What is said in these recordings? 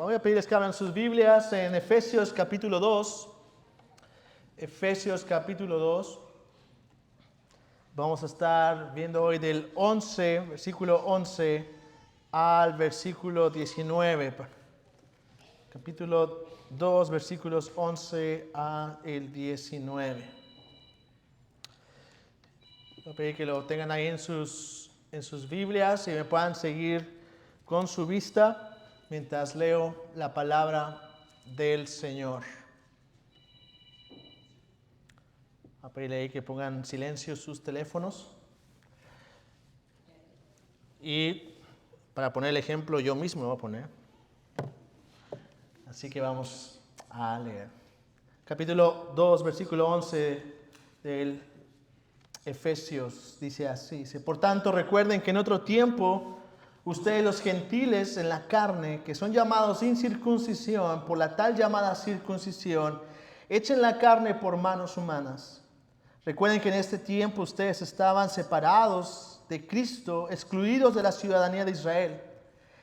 voy a pedirles que abran sus Biblias en Efesios capítulo 2. Efesios capítulo 2. Vamos a estar viendo hoy del 11, versículo 11 al versículo 19. Capítulo 2, versículos 11 al 19. Voy a pedir que lo tengan ahí en sus Biblias y me puedan seguir con su vista mientras leo la palabra del Señor. Voy a pedirle ahí que pongan silencio sus teléfonos. Y para poner el ejemplo, yo mismo lo voy a poner. Así que vamos a leer. Capítulo 2, versículo 11 del Efesios dice así. Dice, por tanto, recuerden que en otro tiempo ustedes los gentiles en la carne, que son llamados sin circuncisión por la tal llamada circuncisión, echen la carne por manos humanas. Recuerden que en este tiempo ustedes estaban separados de Cristo, excluidos de la ciudadanía de Israel,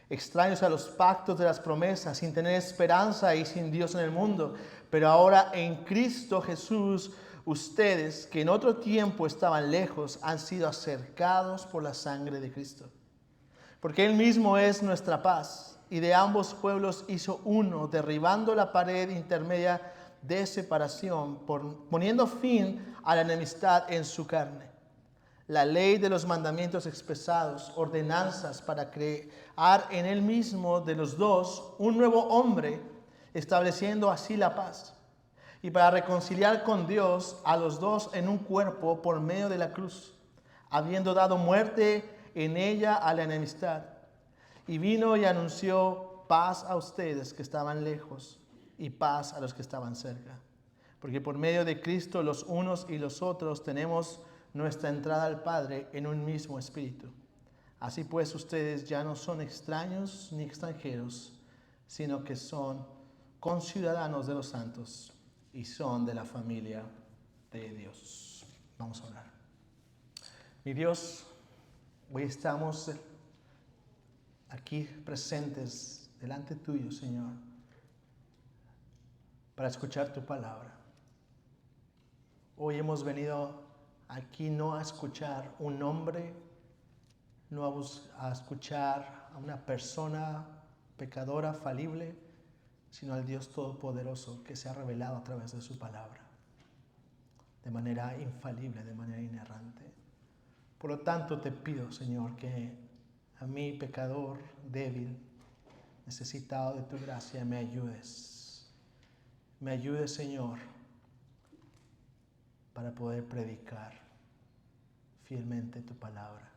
extraños a los pactos de las promesas, sin tener esperanza y sin Dios en el mundo. Pero ahora en Cristo Jesús, ustedes que en otro tiempo estaban lejos, han sido acercados por la sangre de Cristo. Porque Él mismo es nuestra paz, y de ambos pueblos hizo uno, derribando la pared intermedia de separación, poniendo fin a la enemistad en su carne. La ley de los mandamientos expresados, ordenanzas para crear en Él mismo de los dos un nuevo hombre, estableciendo así la paz. Y para reconciliar con Dios a los dos en un cuerpo por medio de la cruz, habiendo dado muerte en ella a la enemistad. Y vino y anunció paz a ustedes que estaban lejos y paz a los que estaban cerca. Porque por medio de Cristo los unos y los otros tenemos nuestra entrada al Padre en un mismo espíritu. Así pues ustedes ya no son extraños ni extranjeros, sino que son conciudadanos de los santos y son de la familia de Dios. Vamos a orar. Mi Dios, hoy estamos aquí presentes delante tuyo, Señor, para escuchar tu palabra. Hoy hemos venido aquí no a escuchar un nombre, no a escuchar a una persona pecadora, falible, sino al Dios Todopoderoso que se ha revelado a través de su palabra, de manera infalible, de manera inerrante. Por lo tanto, te pido, Señor, que a mí, pecador, débil, necesitado de tu gracia, me ayudes. Me ayudes, Señor, para poder predicar fielmente tu palabra.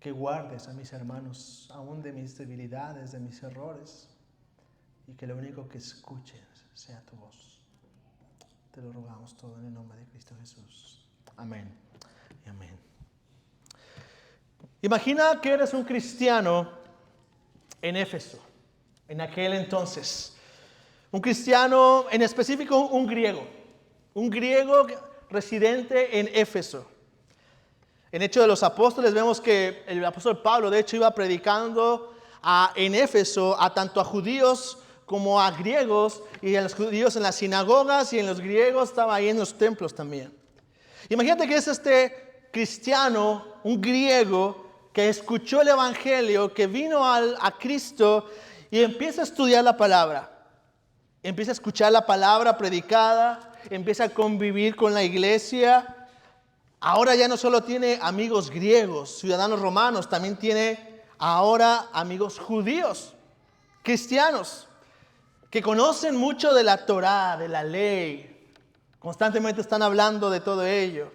Que guardes a mis hermanos aún de mis debilidades, de mis errores, y que lo único que escuchen sea tu voz. Te lo rogamos todo en el nombre de Cristo Jesús. Amén y amén. Imagina que eres un cristiano en Éfeso, en aquel entonces. Un cristiano, en específico un griego residente en Éfeso. En Hechos de los Apóstoles vemos que el apóstol Pablo, de hecho, iba predicando en Éfeso tanto a judíos como a griegos, y a los judíos en las sinagogas y en los griegos estaba ahí en los templos también. Imagínate que es este cristiano, un griego, que escuchó el evangelio, que vino a Cristo y empieza a estudiar la palabra. Empieza a escuchar la palabra predicada, empieza a convivir con la iglesia. Ahora ya no solo tiene amigos griegos, ciudadanos romanos, también tiene ahora amigos judíos, cristianos, que conocen mucho de la Torá, de la ley. Constantemente están hablando de todo ello.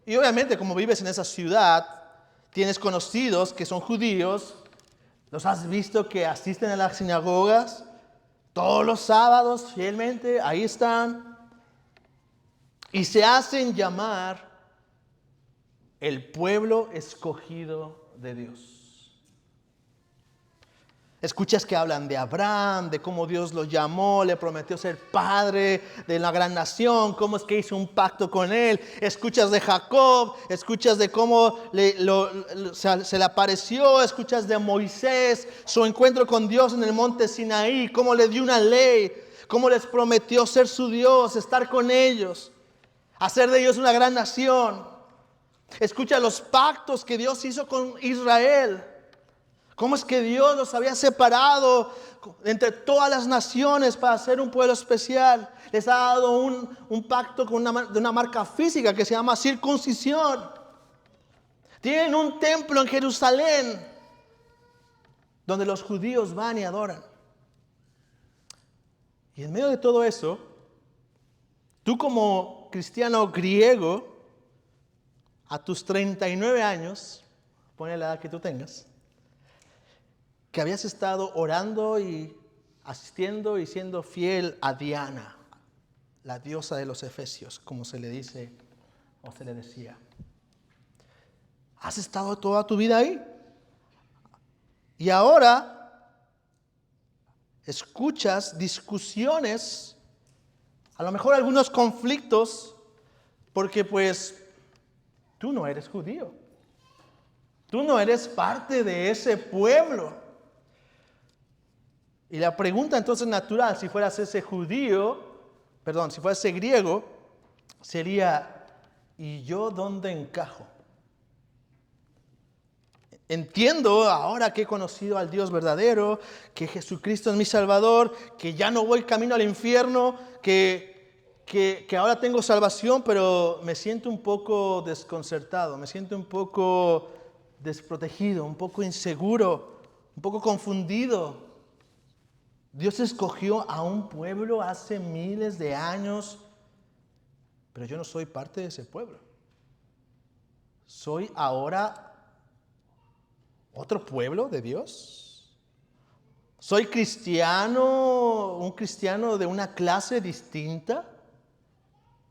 Y obviamente, como vives en esa ciudad, tienes conocidos que son judíos, los has visto que asisten a las sinagogas todos los sábados fielmente, ahí están, y se hacen llamar el pueblo escogido de Dios. Escuchas que hablan de Abraham, de cómo Dios lo llamó, le prometió ser padre de la gran nación, cómo es que hizo un pacto con él. Escuchas de Jacob, escuchas de cómo se le apareció, escuchas de Moisés, su encuentro con Dios en el monte Sinaí, cómo le dio una ley, cómo les prometió ser su Dios, estar con ellos, hacer de ellos una gran nación. Escucha los pactos que Dios hizo con Israel. ¿Cómo es que Dios los había separado entre todas las naciones para ser un pueblo especial? Les ha dado un pacto de una marca física que se llama circuncisión. Tienen un templo en Jerusalén donde los judíos van y adoran. Y en medio de todo eso, tú como cristiano griego, a tus 39 años, pone la edad que tú tengas, que habías estado orando y asistiendo y siendo fiel a Diana, la diosa de los Efesios, como se le dice o se le decía. ¿Has estado toda tu vida ahí? Y ahora escuchas discusiones, a lo mejor algunos conflictos, porque pues tú no eres judío. Tú no eres parte de ese pueblo. Y la pregunta entonces natural, si fueras ese si fueras ese griego, sería, ¿y yo dónde encajo? Entiendo ahora que he conocido al Dios verdadero, que Jesucristo es mi Salvador, que ya no voy camino al infierno, que ahora tengo salvación, pero me siento un poco desconcertado, me siento un poco desprotegido, un poco inseguro, un poco confundido. Dios escogió a un pueblo hace miles de años, pero yo no soy parte de ese pueblo. Soy ahora otro pueblo de Dios. Soy cristiano, un cristiano de una clase distinta,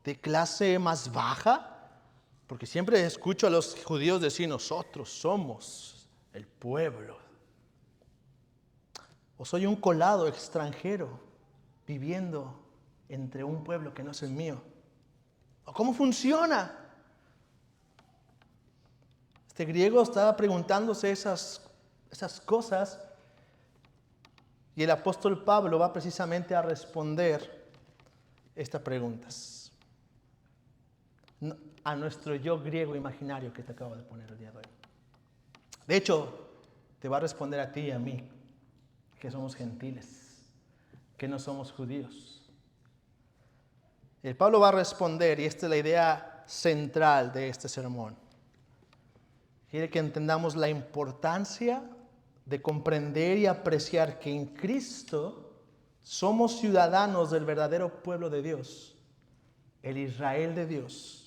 de clase más baja, porque siempre escucho a los judíos decir, nosotros somos el pueblo. O soy un colado extranjero viviendo entre un pueblo que no es el mío. ¿O cómo funciona? Este griego estaba preguntándose esas cosas y el apóstol Pablo va precisamente a responder estas preguntas a nuestro yo griego imaginario que te acabo de poner el día de hoy. De hecho, te va a responder a ti y a mí, que somos gentiles, que no somos judíos. El Pablo va a responder, y esta es la idea central de este sermón. Quiere que entendamos la importancia de comprender y apreciar que en Cristo somos ciudadanos del verdadero pueblo de Dios, el Israel de Dios.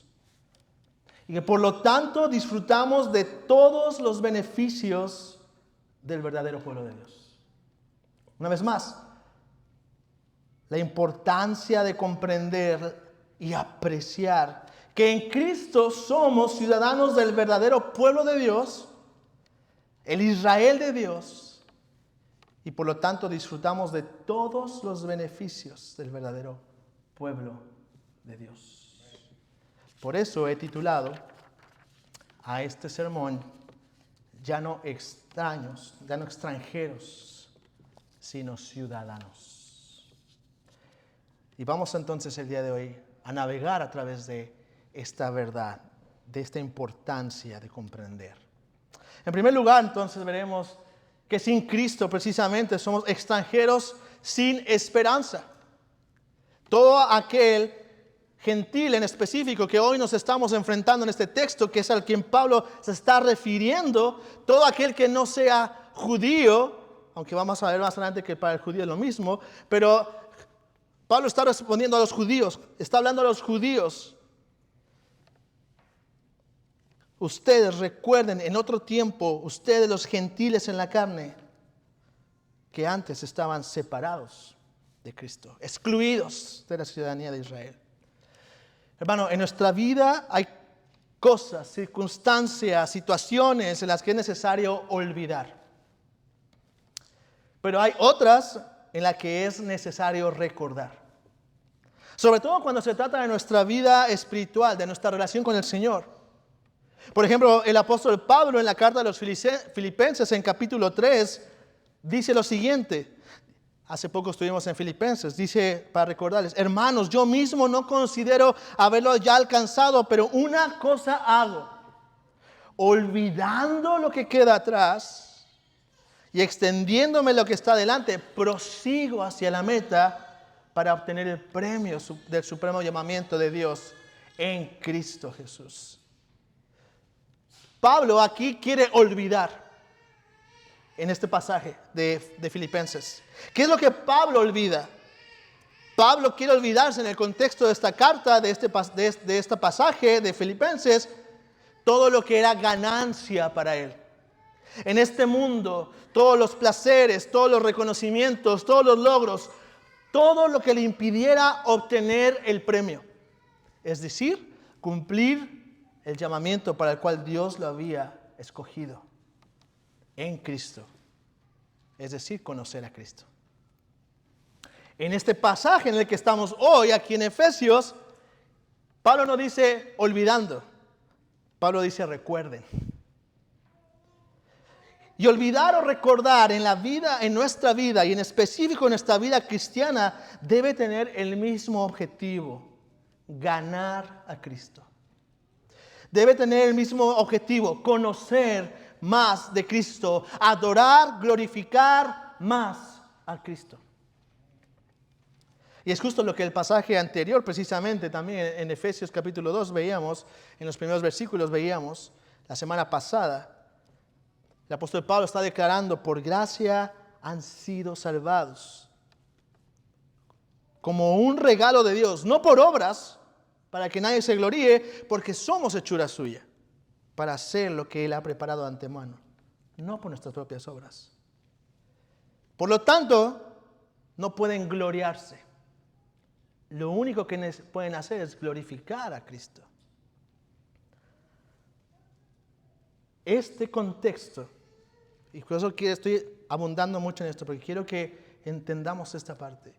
Y que por lo tanto disfrutamos de todos los beneficios del verdadero pueblo de Dios. Una vez más, la importancia de comprender y apreciar que en Cristo somos ciudadanos del verdadero pueblo de Dios, el Israel de Dios, y por lo tanto disfrutamos de todos los beneficios del verdadero pueblo de Dios. Por eso he titulado a este sermón, ya no extranjeros, sino ciudadanos. Y vamos entonces el día de hoy a navegar a través de esta verdad, de esta importancia de comprender. En primer lugar, entonces veremos que sin Cristo precisamente somos extranjeros sin esperanza. Todo aquel gentil en específico que hoy nos estamos enfrentando en este texto, que es al quien Pablo se está refiriendo, todo aquel que no sea judío, aunque vamos a ver más adelante que para el judío es lo mismo, pero Pablo está respondiendo a los judíos, está hablando a los judíos. Ustedes recuerden en otro tiempo, ustedes los gentiles en la carne, que antes estaban separados de Cristo, excluidos de la ciudadanía de Israel. Hermano, en nuestra vida hay cosas, circunstancias, situaciones en las que es necesario olvidar. Pero hay otras en las que es necesario recordar. Sobre todo cuando se trata de nuestra vida espiritual, de nuestra relación con el Señor. Por ejemplo, el apóstol Pablo en la carta de los Filipenses en capítulo 3 dice lo siguiente. Hace poco estuvimos en Filipenses, dice para recordarles: hermanos, yo mismo no considero haberlo ya alcanzado, pero una cosa hago, olvidando lo que queda atrás y extendiéndome lo que está delante, prosigo hacia la meta para obtener el premio del supremo llamamiento de Dios en Cristo Jesús. Pablo aquí quiere olvidar en este pasaje de Filipenses. ¿Qué es lo que Pablo olvida? Pablo quiere olvidarse en el contexto de esta carta, de este pasaje de Filipenses, todo lo que era ganancia para él. En este mundo, todos los placeres, todos los reconocimientos, todos los logros, todo lo que le impidiera obtener el premio. Es decir, cumplir el llamamiento para el cual Dios lo había escogido en Cristo. Es decir, conocer a Cristo. En este pasaje en el que estamos hoy, aquí en Efesios, Pablo no dice olvidando. Pablo dice recuerden. Y olvidar o recordar en la vida, en nuestra vida y en específico en nuestra vida cristiana, debe tener el mismo objetivo: ganar a Cristo. Debe tener el mismo objetivo: conocer más de Cristo, adorar, glorificar más a Cristo. Y es justo lo que el pasaje anterior, precisamente también en Efesios capítulo 2 veíamos, en los primeros versículos veíamos, la semana pasada. El apóstol Pablo está declarando: por gracia han sido salvados, como un regalo de Dios, no por obras, para que nadie se gloríe, porque somos hechura suya, para hacer lo que Él ha preparado de antemano, no por nuestras propias obras. Por lo tanto, no pueden gloriarse. Lo único que pueden hacer es glorificar a Cristo. Este contexto, y por eso estoy abundando mucho en esto, porque quiero que entendamos esta parte.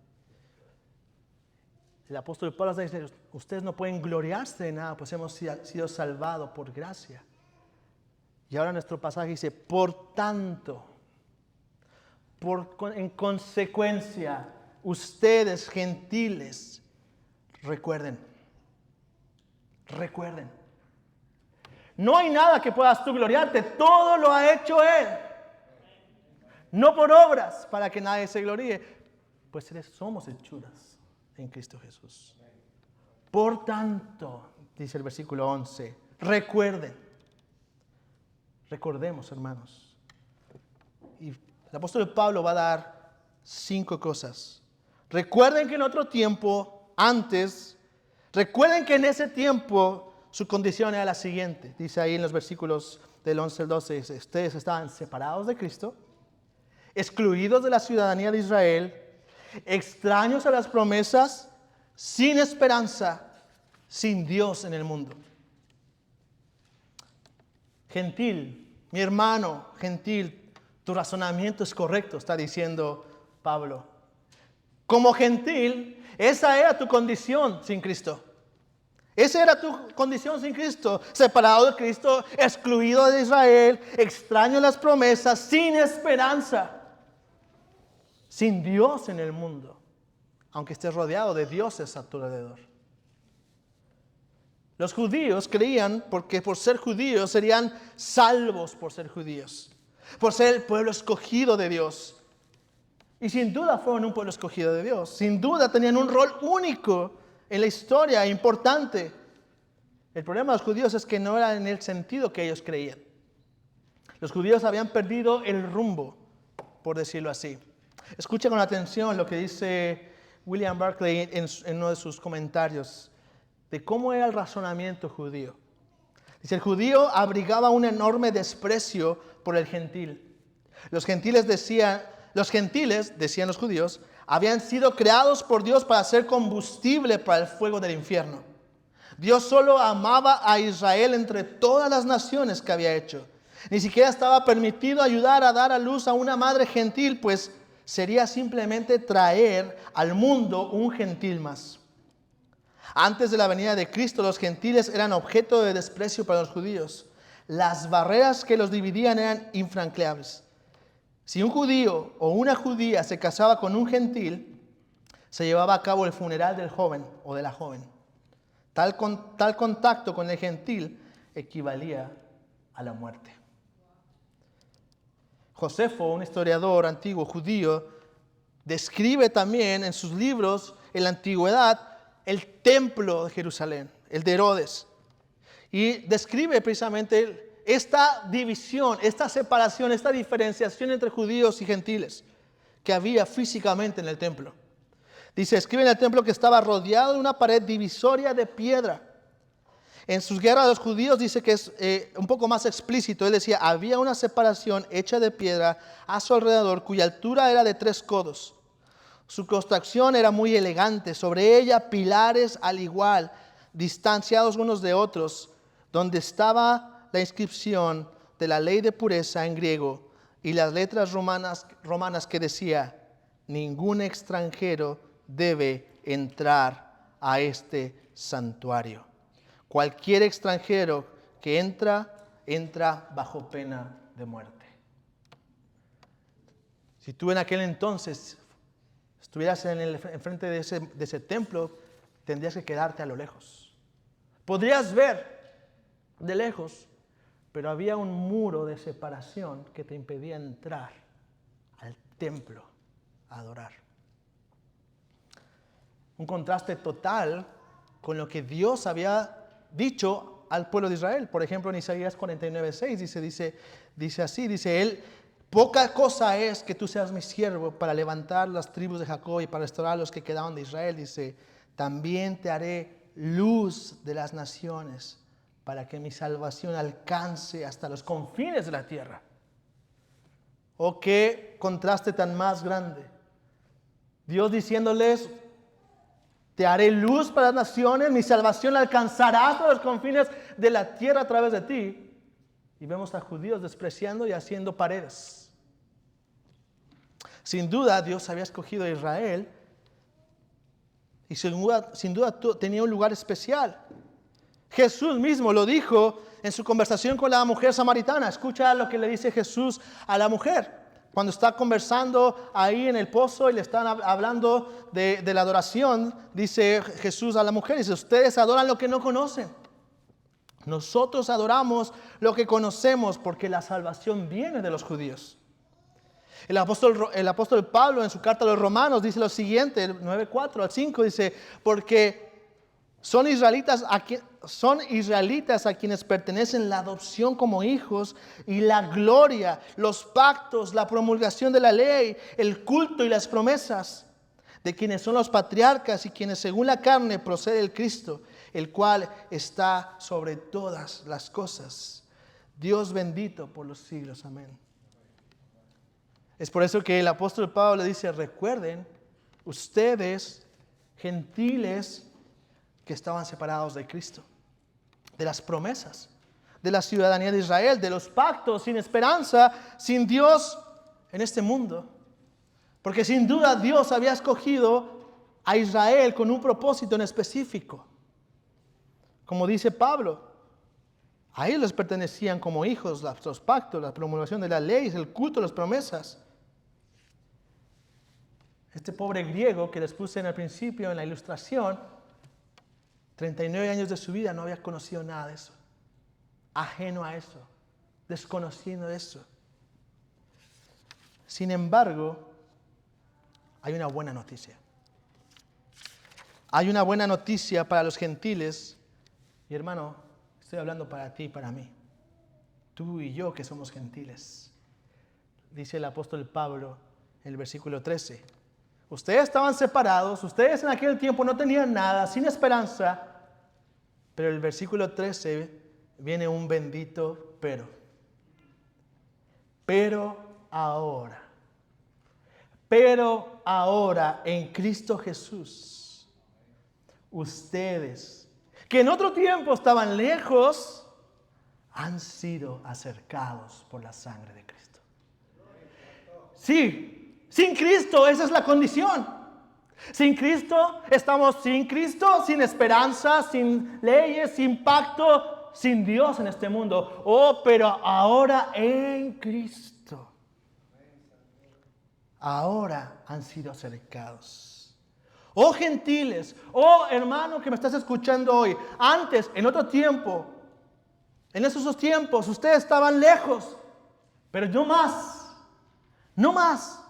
El apóstol Pablo está diciendo: ustedes no pueden gloriarse de nada, pues hemos sido salvados por gracia. Y ahora nuestro pasaje dice: por tanto, en consecuencia, ustedes gentiles, recuerden. No hay nada que puedas tú gloriarte, todo lo ha hecho Él. No por obras, para que nadie se gloríe, pues somos hechuras en Cristo Jesús. Por tanto, dice el versículo 11, recordemos, hermanos. Y el apóstol Pablo va a dar 5 cosas. Recuerden que en otro tiempo, recuerden que en ese tiempo su condición era la siguiente. Dice ahí en los versículos del 11 al 12, ustedes estaban separados de Cristo, excluidos de la ciudadanía de Israel, extraños a las promesas, sin esperanza, sin Dios en el mundo. Gentil, mi hermano, gentil, tu razonamiento es correcto, está diciendo Pablo. Como gentil, esa era tu condición sin Cristo. Esa era tu condición sin Cristo, separado de Cristo, excluido de Israel, extraño a las promesas, sin esperanza, sin Dios en el mundo, aunque estés rodeado de dioses a tu alrededor. Los judíos creían porque por ser judíos serían salvos por ser judíos, por ser el pueblo escogido de Dios. Y sin duda fueron un pueblo escogido de Dios. Sin duda tenían un rol único en la historia, importante. El problema de los judíos es que no era en el sentido que ellos creían. Los judíos habían perdido el rumbo, por decirlo así. Escucha con atención lo que dice William Barclay en uno de sus comentarios de cómo era el razonamiento judío. Dice: el judío abrigaba un enorme desprecio por el gentil. Los gentiles, decían los judíos, habían sido creados por Dios para ser combustible para el fuego del infierno. Dios solo amaba a Israel entre todas las naciones que había hecho. Ni siquiera estaba permitido ayudar a dar a luz a una madre gentil, pues sería simplemente traer al mundo un gentil más. Antes de la venida de Cristo, los gentiles eran objeto de desprecio para los judíos. Las barreras que los dividían eran infranqueables. Si un judío o una judía se casaba con un gentil, se llevaba a cabo el funeral del joven o de la joven. Tal contacto con el gentil equivalía a la muerte. Josefo, un historiador antiguo judío, describe también en sus libros en la antigüedad el templo de Jerusalén, el de Herodes. Y describe precisamente esta división, esta separación, esta diferenciación entre judíos y gentiles que había físicamente en el templo. Dice, escribe en el templo que estaba rodeado de una pared divisoria de piedra. En sus guerras de los judíos dice que es un poco más explícito. Él decía, había una separación hecha de piedra a su alrededor, cuya altura era de 3 codos. Su construcción era muy elegante. Sobre ella pilares al igual, distanciados unos de otros, donde estaba la inscripción de la ley de pureza en griego y las letras romanas que decía, ningún extranjero debe entrar a este santuario. Cualquier extranjero que entra bajo pena de muerte. Si tú en aquel entonces estuvieras enfrente de ese templo, tendrías que quedarte a lo lejos. Podrías ver de lejos, pero había un muro de separación que te impedía entrar al templo a adorar. Un contraste total con lo que Dios había dicho al pueblo de Israel. Por ejemplo, en Isaías 49:6 dice así, dice él, poca cosa es que tú seas mi siervo para levantar las tribus de Jacob y para restaurar los que quedaron de Israel. Dice, también te haré luz de las naciones para que mi salvación alcance hasta los confines de la tierra. Oh, qué contraste tan más grande. Dios diciéndoles, te haré luz para las naciones, mi salvación alcanzará hasta los confines de la tierra a través de ti. Y vemos a judíos despreciando y haciendo paredes. Sin duda, Dios había escogido a Israel y sin duda tenía un lugar especial. Jesús mismo lo dijo en su conversación con la mujer samaritana. Escucha lo que le dice Jesús a la mujer. Cuando está conversando ahí en el pozo y le están hablando de la adoración, dice Jesús a la mujer, dice, ustedes adoran lo que no conocen. Nosotros adoramos lo que conocemos porque la salvación viene de los judíos. El apóstol Pablo en su carta a los Romanos dice lo siguiente, 9:4 al 5, dice, porque son israelitas a quienes pertenecen la adopción como hijos y la gloria, los pactos, la promulgación de la ley, el culto y las promesas, de quienes son los patriarcas y quienes según la carne procede el Cristo, el cual está sobre todas las cosas. Dios bendito por los siglos. Amén. Es por eso que el apóstol Pablo le dice, recuerden, ustedes, gentiles, que estaban separados de Cristo, de las promesas, de la ciudadanía de Israel, de los pactos, sin esperanza, sin Dios en este mundo. Porque sin duda Dios había escogido a Israel con un propósito en específico. Como dice Pablo, a ellos les pertenecían como hijos los pactos, la promulgación de las leyes, el culto, las promesas. Este pobre griego que les puse en el principio en la ilustración, 39 años de su vida no había conocido nada de eso. Ajeno a eso. Desconociendo eso. Sin embargo, hay una buena noticia. Hay una buena noticia para los gentiles. Y hermano, estoy hablando para ti y para mí. Tú y yo que somos gentiles. Dice el apóstol Pablo en el versículo 13. Ustedes estaban separados, ustedes en aquel tiempo no tenían nada, sin esperanza. Pero el versículo 13 viene un bendito pero. Pero ahora en Cristo Jesús, ustedes que en otro tiempo estaban lejos, han sido acercados por la sangre de Cristo. Sí, Sin Cristo, esa es la condición. Sin Cristo, estamos sin Cristo, sin esperanza, sin leyes, sin pacto, sin Dios en este mundo. Oh, pero ahora en Cristo, ahora han sido acercados. Oh gentiles, oh hermano que me estás escuchando hoy, antes, en otro tiempo, en esos tiempos, ustedes estaban lejos, pero no más, no más.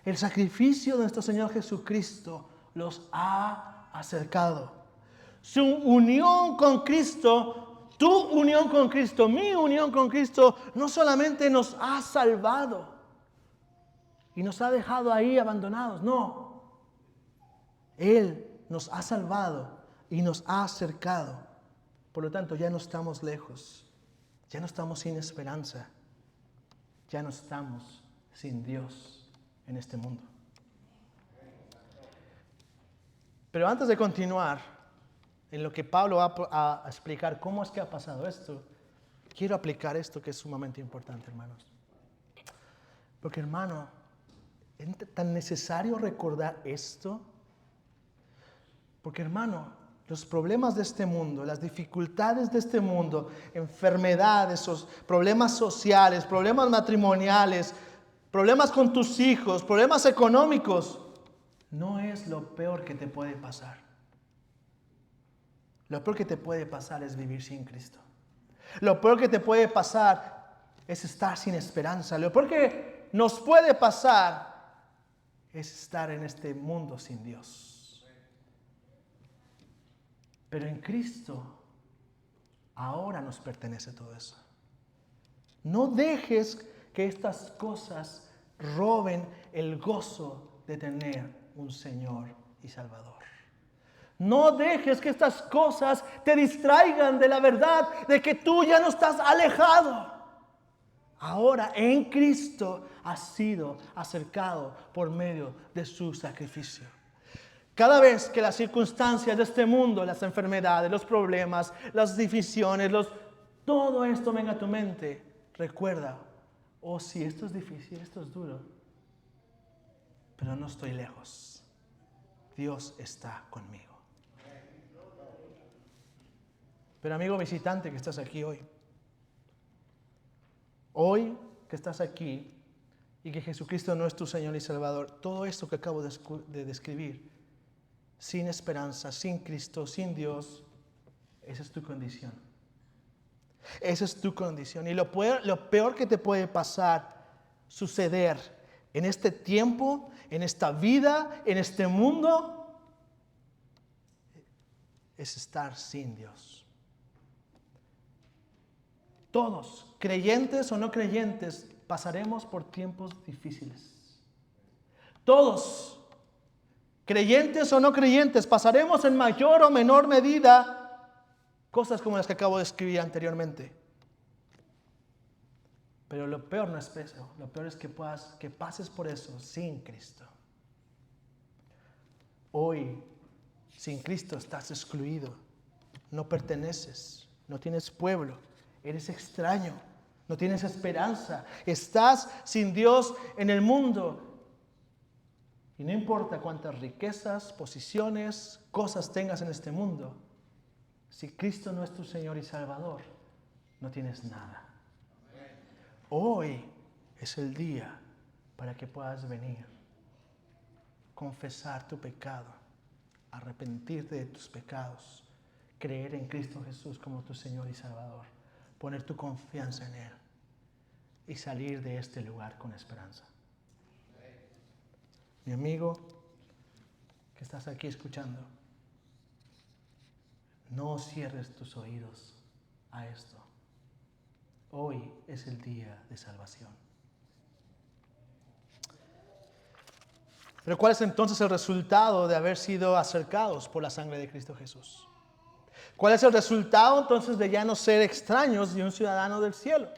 El sacrificio de nuestro Señor Jesucristo los ha acercado. Su unión con Cristo, tu unión con Cristo, mi unión con Cristo, no solamente nos ha salvado y nos ha dejado ahí abandonados, no. Él nos ha salvado y nos ha acercado. Por lo tanto, ya no estamos lejos, ya no estamos sin esperanza, ya no estamos sin Dios en este mundo. Pero antes de continuar en lo que Pablo va a explicar cómo es que ha pasado esto, quiero aplicar esto que es sumamente importante, hermanos. Porque, hermano, es tan necesario recordar esto. Porque, hermano, los problemas de este mundo, las dificultades de este mundo, enfermedades, problemas sociales, problemas matrimoniales, problemas con tus hijos, problemas económicos, no es lo peor que te puede pasar. Lo peor que te puede pasar es vivir sin Cristo. Lo peor que te puede pasar es estar sin esperanza. Lo peor que nos puede pasar es estar en este mundo sin Dios. Pero en Cristo ahora nos pertenece todo eso. No dejes que estas cosas roben el gozo de tener un Señor y Salvador. No dejes que estas cosas te distraigan de la verdad de que tú ya no estás alejado. Ahora en Cristo has sido acercado por medio de su sacrificio. Cada vez que las circunstancias de este mundo, las enfermedades, los problemas, las divisiones, todo esto venga a tu mente, recuerda, oh sí, esto es difícil, esto es duro, pero no estoy lejos. Dios está conmigo. Pero amigo visitante que estás aquí hoy que estás aquí y que Jesucristo no es tu Señor y Salvador, todo esto que acabo de describir, sin esperanza, sin Cristo, sin Dios, esa es tu condición. Esa es tu condición. Y lo peor que te puede suceder en este tiempo, en esta vida, en este mundo, es estar sin Dios. Todos, creyentes o no creyentes, pasaremos por tiempos difíciles. Todos, creyentes o no creyentes, pasaremos en mayor o menor medida cosas como las que acabo de escribir anteriormente. Pero lo peor no es eso, lo peor es que pases por eso sin Cristo. Hoy, sin Cristo estás excluido, no perteneces, no tienes pueblo, eres extraño, no tienes esperanza, estás sin Dios en el mundo. Y no importa cuántas riquezas, posiciones, cosas tengas en este mundo, si Cristo no es tu Señor y Salvador, no tienes nada. Hoy es el día para que puedas venir, confesar tu pecado, arrepentirte de tus pecados, creer en Cristo Jesús como tu Señor y Salvador, poner tu confianza en Él y salir de este lugar con esperanza. Mi amigo que estás aquí escuchando, no cierres tus oídos a esto. Hoy es el día de salvación. Pero ¿cuál es entonces el resultado de haber sido acercados por la sangre de Cristo Jesús? ¿Cuál es el resultado entonces de ya no ser extraños y un ciudadano del cielo,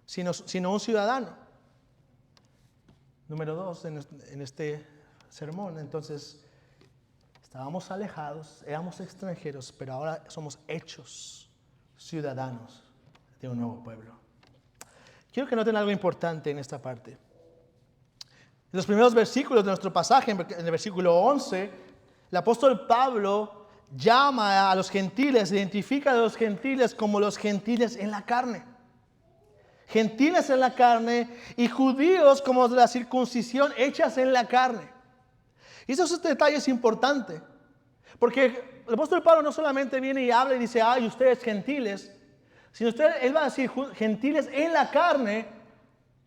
sino un ciudadano? Número 2 en este sermón, entonces, estábamos alejados, éramos extranjeros, pero ahora somos hechos ciudadanos de un nuevo pueblo. Quiero que noten algo importante en esta parte. En los primeros versículos de nuestro pasaje, en el versículo 11, el apóstol Pablo llama a los gentiles, identifica a los gentiles como los gentiles en la carne. Gentiles en la carne y judíos como de la circuncisión hechas en la carne. Y esos detalles es importante, porque el apóstol Pablo no solamente viene y habla y dice, ay, ustedes gentiles, sino él va a decir gentiles en la carne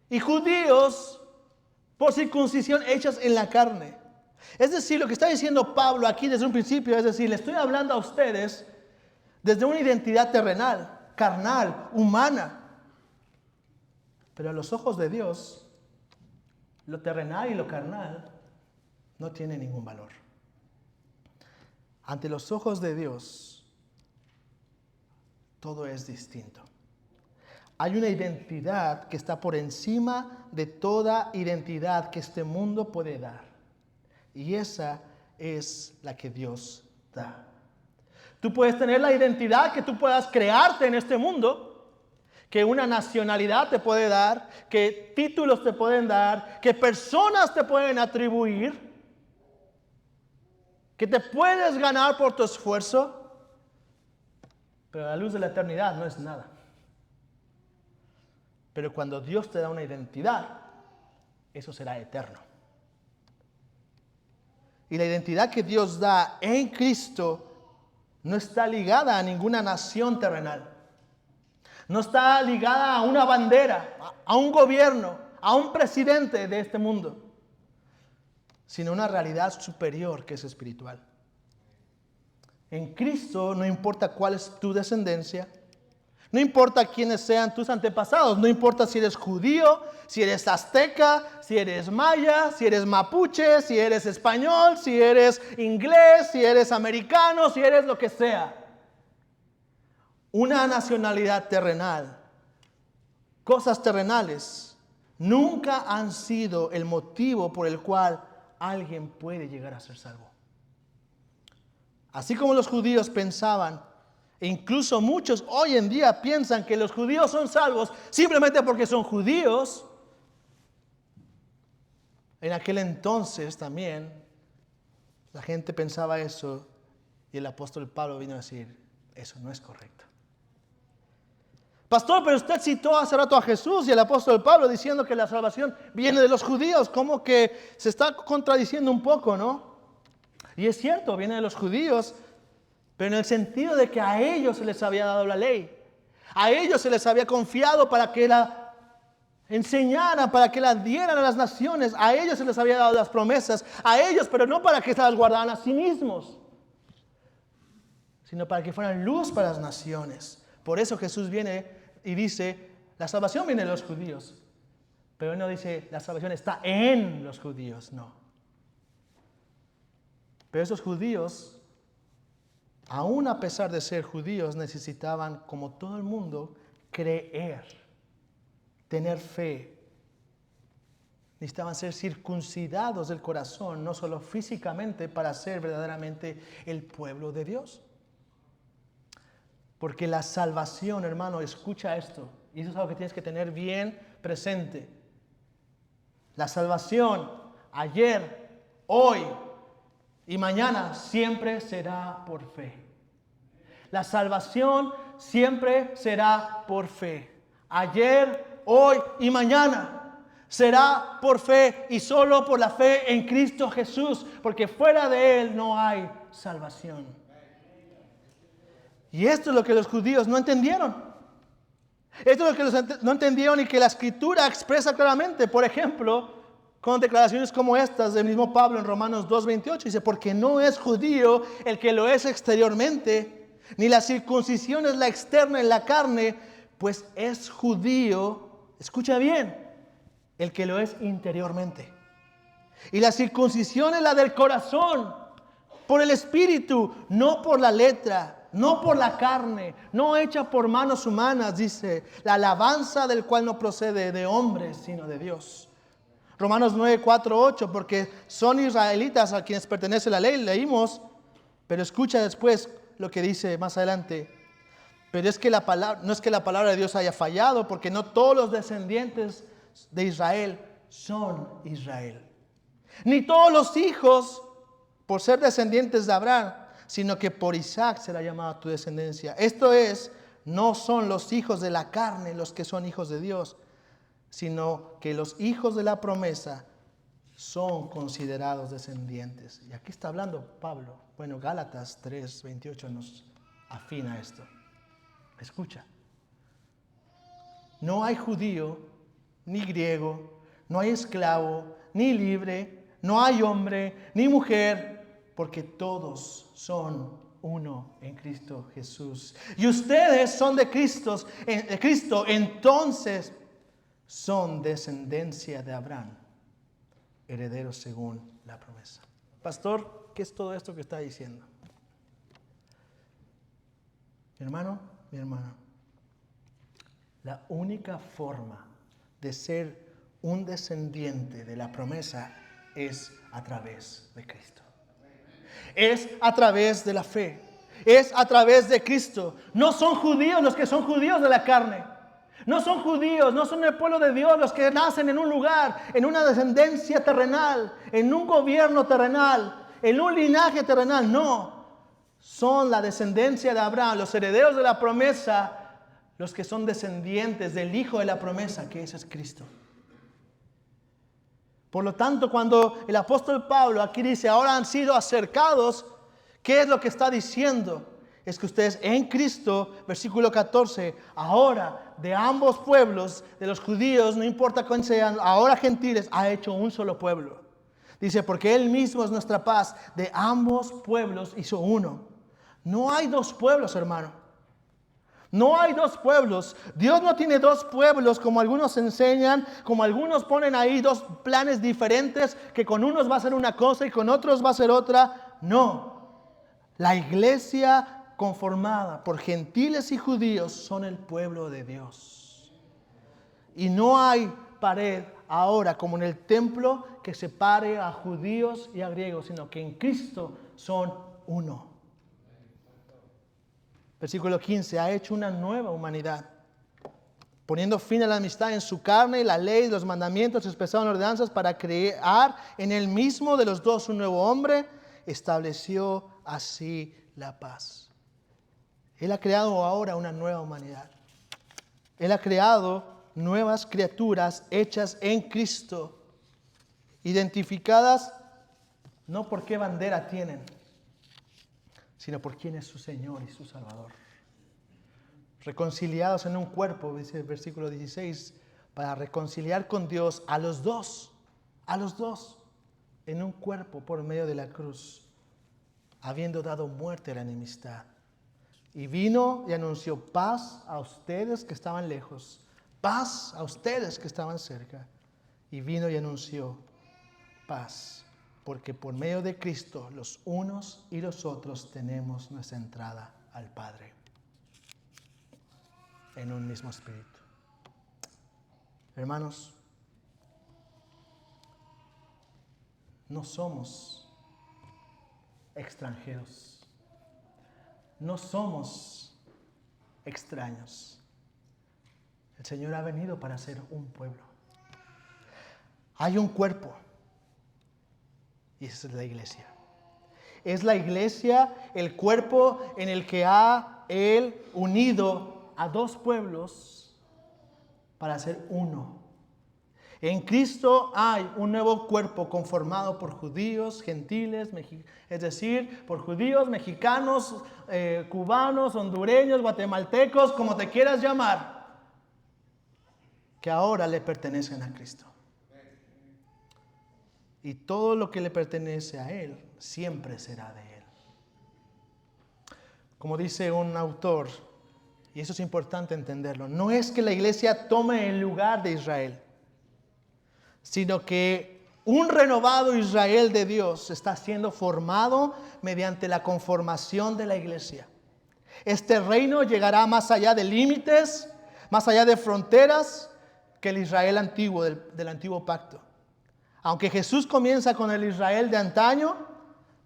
y judíos por circuncisión hechas en la carne. Es decir, lo que está diciendo Pablo aquí desde un principio, es decir, le estoy hablando a ustedes desde una identidad terrenal, carnal, humana. Pero a los ojos de Dios, lo terrenal y lo carnal no tiene ningún valor. Ante los ojos de Dios, todo es distinto. Hay una identidad que está por encima de toda identidad que este mundo puede dar. Y esa es la que Dios da. Tú puedes tener la identidad que tú puedas crearte en este mundo, que una nacionalidad te puede dar, que títulos te pueden dar, que personas te pueden atribuir, que te puedes ganar por tu esfuerzo, pero a la luz de la eternidad no es nada. Pero cuando Dios te da una identidad, eso será eterno. Y la identidad que Dios da en Cristo no está ligada a ninguna nación terrenal. No está ligada a una bandera, a un gobierno, a un presidente de este mundo, sino una realidad superior que es espiritual. En Cristo no importa cuál es tu descendencia, no importa quiénes sean tus antepasados, no importa si eres judío, si eres azteca, si eres maya, si eres mapuche, si eres español, si eres inglés, si eres americano, si eres lo que sea. Una nacionalidad terrenal, cosas terrenales, nunca han sido el motivo por el cual alguien puede llegar a ser salvo. Así como los judíos pensaban, e incluso muchos hoy en día piensan que los judíos son salvos simplemente porque son judíos, en aquel entonces también la gente pensaba eso y el apóstol Pablo vino a decir, eso no es correcto. Pastor, pero usted citó hace rato a Jesús y el apóstol Pablo diciendo que la salvación viene de los judíos, como que se está contradiciendo un poco, ¿no? Y es cierto, viene de los judíos, pero en el sentido de que a ellos se les había dado la ley. A ellos se les había confiado para que la enseñaran, para que la dieran a las naciones. A ellos se les había dado las promesas. A ellos, pero no para que se las guardaran a sí mismos, sino para que fueran luz para las naciones. Por eso Jesús viene y dice, la salvación viene de los judíos. Pero él no dice, la salvación está en los judíos, no. Pero esos judíos, aún a pesar de ser judíos, necesitaban, como todo el mundo, creer, tener fe. Necesitaban ser circuncidados del corazón, no solo físicamente, para ser verdaderamente el pueblo de Dios. Porque la salvación, hermano, escucha esto, y eso es algo que tienes que tener bien presente. La salvación, ayer, hoy y mañana, siempre será por fe. La salvación siempre será por fe. Ayer, hoy y mañana será por fe y solo por la fe en Cristo Jesús, porque fuera de Él no hay salvación. Y esto es lo que los judíos no entendieron. Esto es lo que no entendieron y que la Escritura expresa claramente. Por ejemplo, con declaraciones como estas del mismo Pablo en Romanos 2:28. Dice, porque no es judío el que lo es exteriormente, ni la circuncisión es la externa en la carne, pues es judío, escucha bien, el que lo es interiormente. Y la circuncisión es la del corazón, por el espíritu, no por la letra, no por la carne, no hecha por manos humanas, dice, la alabanza del cual no procede de hombres, sino de Dios. Romanos 9:4-8, porque son israelitas a quienes pertenece la ley, leímos, pero escucha después lo que dice más adelante. Pero es que no es que la palabra de Dios haya fallado, porque no todos los descendientes de Israel son Israel. Ni todos los hijos por ser descendientes de Abraham, sino que por Isaac será llamada tu descendencia. Esto es, no son los hijos de la carne los que son hijos de Dios, sino que los hijos de la promesa son considerados descendientes. Y aquí está hablando Pablo. Bueno, Gálatas 3:28 nos afina esto. Escucha. No hay judío, ni griego, no hay esclavo, ni libre, no hay hombre, ni mujer, porque todos son uno en Cristo Jesús. Y ustedes son de Cristo, entonces son descendencia de Abraham, herederos según la promesa. Pastor, ¿qué es todo esto que está diciendo? Mi hermano, mi hermana, la única forma de ser un descendiente de la promesa es a través de Cristo. Es a través de la fe. Es a través de Cristo. No son judíos los que son judíos de la carne. No son judíos, no son el pueblo de Dios los que nacen en un lugar, en una descendencia terrenal, en un gobierno terrenal, en un linaje terrenal. No, son la descendencia de Abraham, los herederos de la promesa, los que son descendientes del Hijo de la promesa, que ese es Cristo. Por lo tanto, cuando el apóstol Pablo aquí dice, ahora han sido acercados, ¿qué es lo que está diciendo? Es que ustedes en Cristo, versículo 14, ahora de ambos pueblos, de los judíos, no importa cuáles sean, ahora gentiles, ha hecho un solo pueblo. Dice, porque Él mismo es nuestra paz, de ambos pueblos hizo uno. No hay dos pueblos, hermano. No hay dos pueblos. Dios no tiene dos pueblos como algunos enseñan, como algunos ponen ahí dos planes diferentes, que con unos va a ser una cosa y con otros va a ser otra. No. La iglesia conformada por gentiles y judíos son el pueblo de Dios. Y no hay pared ahora como en el templo que separe a judíos y a griegos, sino que en Cristo son uno. Versículo 15, ha hecho una nueva humanidad, poniendo fin a la amistad en su carne, la ley, los mandamientos expresados en ordenanzas, para crear en él mismo de los dos un nuevo hombre, estableció así la paz. Él ha creado ahora una nueva humanidad. Él ha creado nuevas criaturas hechas en Cristo, identificadas no por qué bandera tienen, sino por quién es su Señor y su Salvador. Reconciliados en un cuerpo, dice el versículo 16, para reconciliar con Dios a los dos, en un cuerpo por medio de la cruz, habiendo dado muerte a la enemistad. Y vino y anunció paz a ustedes que estaban lejos, paz a ustedes que estaban cerca. Y vino y anunció paz, porque por medio de Cristo los unos y los otros tenemos nuestra entrada al Padre en un mismo espíritu. Hermanos, no somos extranjeros, no somos extraños. El Señor ha venido para ser un pueblo. Hay un cuerpo. Y esa es la iglesia. Es la iglesia, el cuerpo en el que ha Él unido a dos pueblos para ser uno. En Cristo hay un nuevo cuerpo conformado por judíos, gentiles, es decir, por judíos, mexicanos, cubanos, hondureños, guatemaltecos, como te quieras llamar, que ahora le pertenecen a Cristo. Y todo lo que le pertenece a Él siempre será de Él. Como dice un autor, y eso es importante entenderlo, no es que la iglesia tome el lugar de Israel, sino que un renovado Israel de Dios está siendo formado mediante la conformación de la iglesia. Este reino llegará más allá de límites, más allá de fronteras, que el Israel antiguo, del antiguo pacto. Aunque Jesús comienza con el Israel de antaño,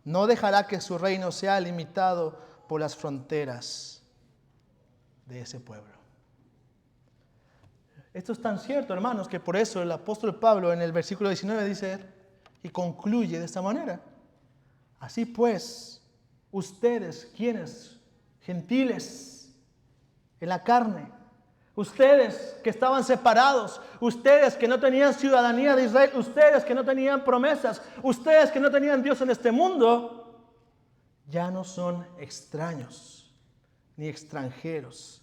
no dejará que su reino sea limitado por las fronteras de ese pueblo. Esto es tan cierto, hermanos, que por eso el apóstol Pablo en el versículo 19 dice, Y concluye de esta manera. Así pues, ustedes, ¿quiénes? Gentiles en la carne. Ustedes que estaban separados, ustedes que no tenían ciudadanía de Israel, ustedes que no tenían promesas, ustedes que no tenían Dios en este mundo, ya no son extraños ni extranjeros,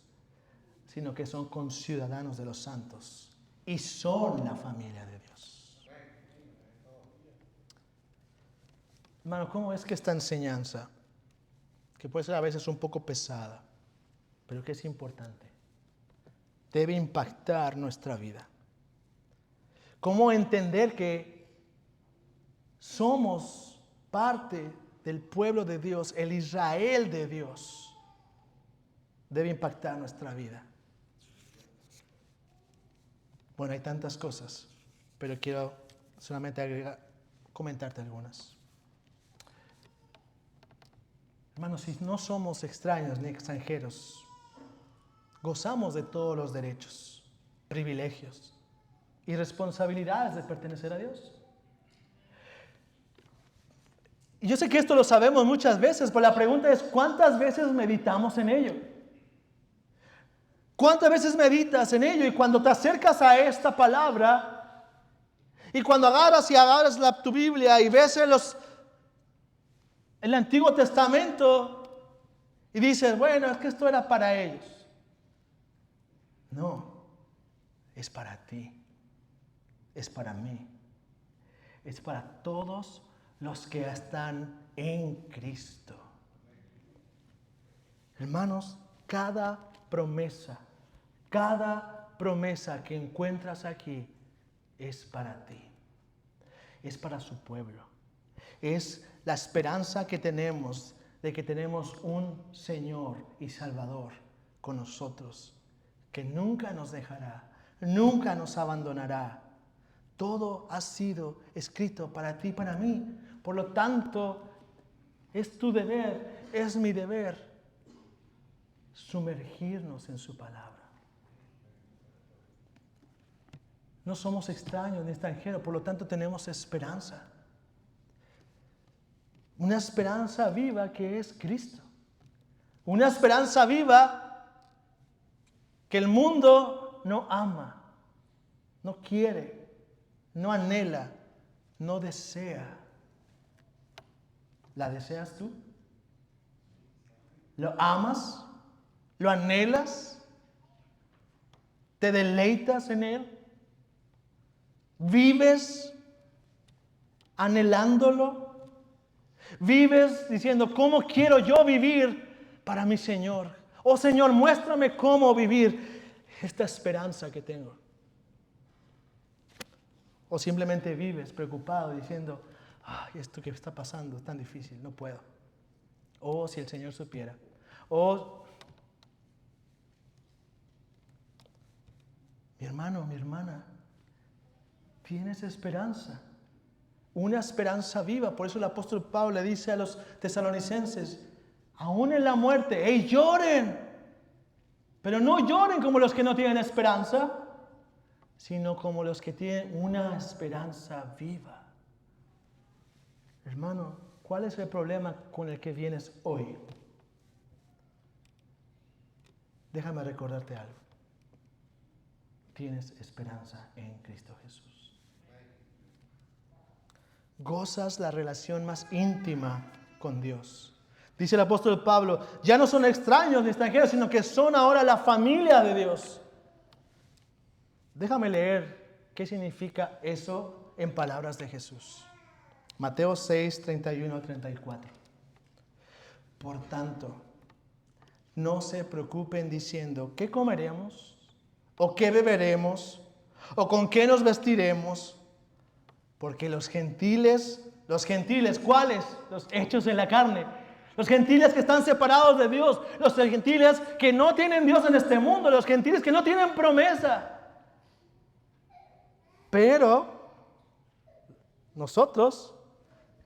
sino que son conciudadanos de los santos y son la familia de Dios. Hermano, ¿cómo es que esta enseñanza, que puede ser a veces un poco pesada, pero que es importante, debe impactar nuestra vida? ¿Cómo entender que somos parte del pueblo de Dios, el Israel de Dios? Debe impactar nuestra vida. Bueno, hay tantas cosas, pero quiero solamente comentarte algunas. Hermanos, si no somos extraños ni extranjeros, gozamos de todos los derechos, privilegios y responsabilidades de pertenecer a Dios. Y yo sé que esto lo sabemos muchas veces, pero la pregunta es, ¿cuántas veces meditamos en ello? ¿Cuántas veces meditas en ello? Y cuando te acercas a esta palabra, y cuando agarras tu Biblia y ves el Antiguo Testamento, y dices, bueno, es que esto era para ellos. No, es para ti, es para mí, es para todos los que están en Cristo. Hermanos, cada promesa que encuentras aquí es para ti, es para su pueblo, es la esperanza que tenemos de que tenemos un Señor y Salvador con nosotros, que nunca nos dejará, nunca nos abandonará. Todo ha sido escrito para ti y para mí. Por lo tanto, es tu deber, es mi deber, sumergirnos en su palabra. No somos extraños ni extranjeros, por lo tanto tenemos esperanza. Una esperanza viva que es Cristo. Una esperanza viva que el mundo no ama, no quiere, no anhela, no desea. ¿La deseas tú? ¿Lo amas? ¿Lo anhelas? ¿Te deleitas en él? ¿Vives anhelándolo? ¿Vives diciendo, cómo quiero yo vivir para mi Señor? Oh Señor, muéstrame cómo vivir esta esperanza que tengo. O simplemente vives preocupado diciendo, ay, esto que está pasando es tan difícil, no puedo. Oh, si el Señor supiera. Oh, mi hermano, mi hermana, tienes esperanza. Una esperanza viva. Por eso el apóstol Pablo le dice a los tesalonicenses, aún en la muerte, ¡hey, lloren! Pero no lloren como los que no tienen esperanza, sino como los que tienen una esperanza viva. Hermano, ¿cuál es el problema con el que vienes hoy? Déjame recordarte algo. Tienes esperanza en Cristo Jesús. Gozas la relación más íntima con Dios. Dice el apóstol Pablo, ya no son extraños ni extranjeros, sino que son ahora la familia de Dios. Déjame leer qué significa eso en palabras de Jesús. Mateo 6, 31 al 34. Por tanto, no se preocupen diciendo, ¿qué comeremos? ¿O qué beberemos? ¿O con qué nos vestiremos? Porque los gentiles, ¿cuáles? Los hechos en la carne. Los gentiles que están separados de Dios. Los gentiles que no tienen Dios en este mundo. Los gentiles que no tienen promesa. Pero nosotros,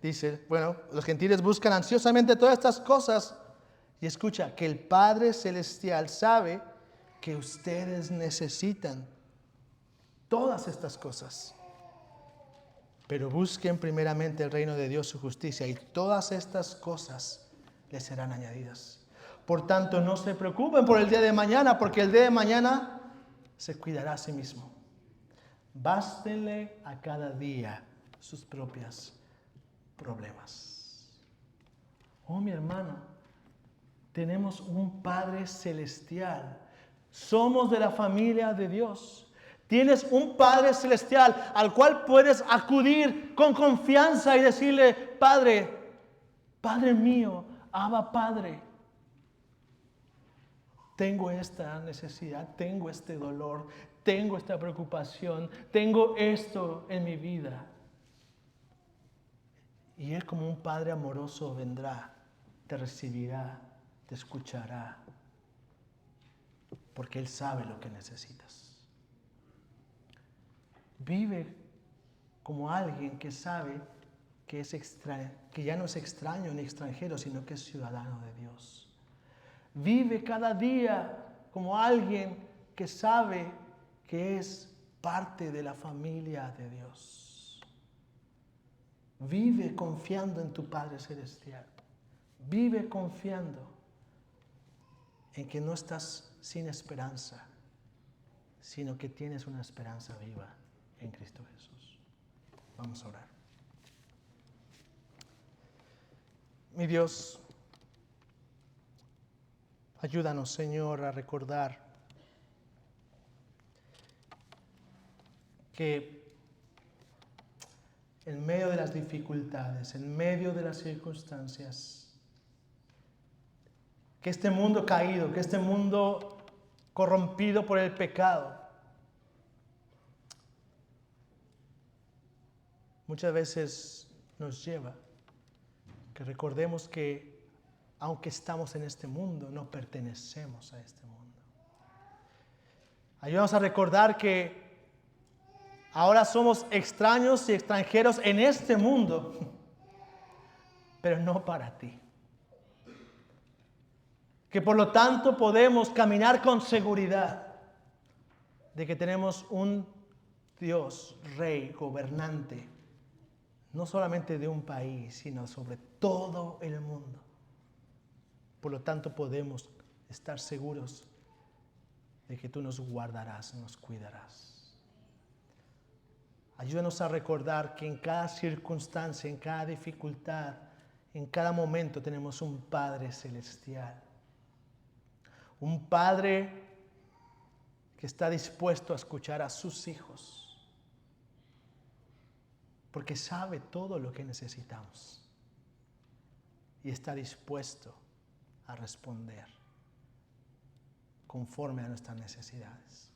dice, bueno, los gentiles buscan ansiosamente todas estas cosas. Y escucha, que el Padre Celestial sabe que ustedes necesitan todas estas cosas. Pero busquen primeramente el reino de Dios, su justicia, y todas estas cosas les serán añadidas. Por tanto, no se preocupen por el día de mañana, porque el día de mañana se cuidará a sí mismo. Bástenle a cada día sus propios problemas. Oh, mi hermano, tenemos un Padre celestial. Somos de la familia de Dios. Tienes un Padre celestial al cual puedes acudir con confianza y decirle: Padre, Padre mío, Abba Padre, tengo esta necesidad, tengo este dolor, tengo esta preocupación, tengo esto en mi vida. Y Él, como un Padre amoroso, vendrá, te recibirá, te escuchará, porque Él sabe lo que necesitas. Vive como alguien que sabe que que ya no es extraño ni extranjero, sino que es ciudadano de Dios. Vive cada día como alguien que sabe que es parte de la familia de Dios. Vive confiando en tu Padre Celestial. Vive confiando en que no estás sin esperanza, sino que tienes una esperanza viva en Cristo Jesús. Vamos a orar. Mi Dios, ayúdanos, Señor, a recordar que en medio de las dificultades, en medio de las circunstancias, que este mundo caído, que este mundo corrompido por el pecado, muchas veces nos lleva que recordemos que aunque estamos en este mundo, no pertenecemos a este mundo. Ayúdanos a recordar que ahora somos extraños y extranjeros en este mundo, pero no para ti. Que por lo tanto podemos caminar con seguridad de que tenemos un Dios, Rey, gobernante, no solamente de un país, sino sobre todo el mundo. Por lo tanto podemos estar seguros de que tú nos guardarás, nos cuidarás. Ayúdanos a recordar que en cada circunstancia, en cada dificultad, en cada momento tenemos un Padre celestial. Un Padre que está dispuesto a escuchar a sus hijos. Porque sabe todo lo que necesitamos. Y está dispuesto a responder conforme a nuestras necesidades.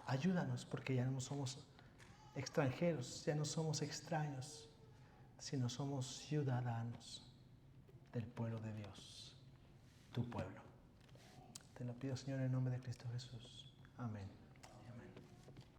Ayúdanos, porque ya no somos extranjeros, ya no somos extraños, sino somos ciudadanos del pueblo de Dios, tu pueblo. Te lo pido, Señor, en el nombre de Cristo Jesús. Amén.